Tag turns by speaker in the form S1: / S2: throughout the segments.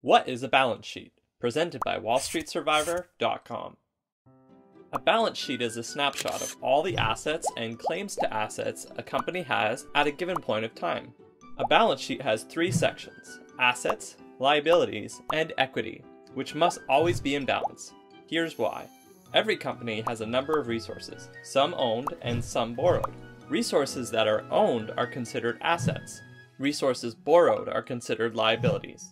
S1: What is a balance sheet? Presented by WallStreetSurvivor.com. A balance sheet is a snapshot of all the assets and claims to assets a company has at a given point of time. A balance sheet has three sections: assets, liabilities, and equity, which must always be in balance. Here's why. Every company has a number of resources, some owned and some borrowed. Resources that are owned are considered assets. Resources borrowed are considered liabilities.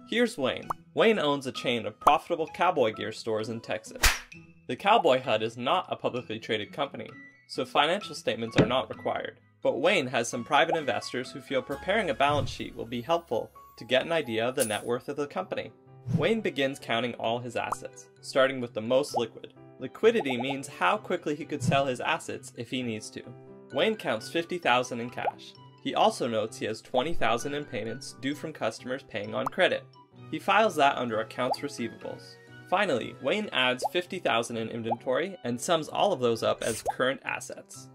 S1: Here's Wayne. Wayne owns a chain of profitable cowboy gear stores in Texas. The Cowboy Hut is not a publicly traded company, so financial statements are not required. But Wayne has some private investors who feel preparing a balance sheet will be helpful to get an idea of the net worth of the company. Wayne begins counting all his assets, starting with the most liquid. Liquidity means how quickly he could sell his assets if he needs to. Wayne counts $50,000 in cash. He also notes he has $20,000 in payments due from customers paying on credit. He files that under accounts receivables. Finally, Wayne adds $50,000 in inventory and sums all of those up as current assets.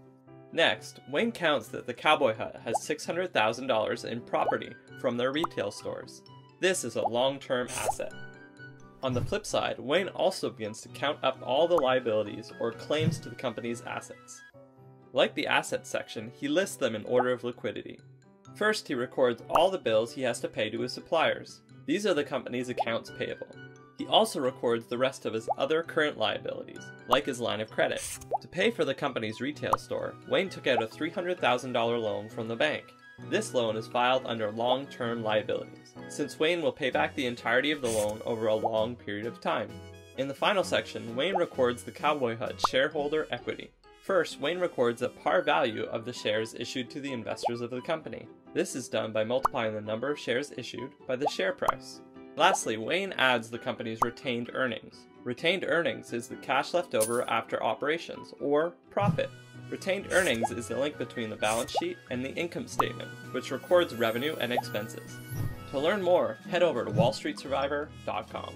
S1: Next, Wayne counts that the Cowboy Hut has $600,000 in property from their retail stores. This is a long-term asset. On the flip side, Wayne also begins to count up all the liabilities or claims to the company's assets. Like the assets section, he lists them in order of liquidity. First, he records all the bills he has to pay to his suppliers. These are the company's accounts payable. He also records the rest of his other current liabilities, like his line of credit. To pay for the company's retail store, Wayne took out a $300,000 loan from the bank. This loan is filed under long-term liabilities, since Wayne will pay back the entirety of the loan over a long period of time. In the final section, Wayne records the Cowboy Hut shareholder equity. First, Wayne records the par value of the shares issued to the investors of the company. This is done by multiplying the number of shares issued by the share price. Lastly, Wayne adds the company's retained earnings. Retained earnings is the cash left over after operations, or profit. Retained earnings is the link between the balance sheet and the income statement, which records revenue and expenses. To learn more, head over to WallStreetSurvivor.com.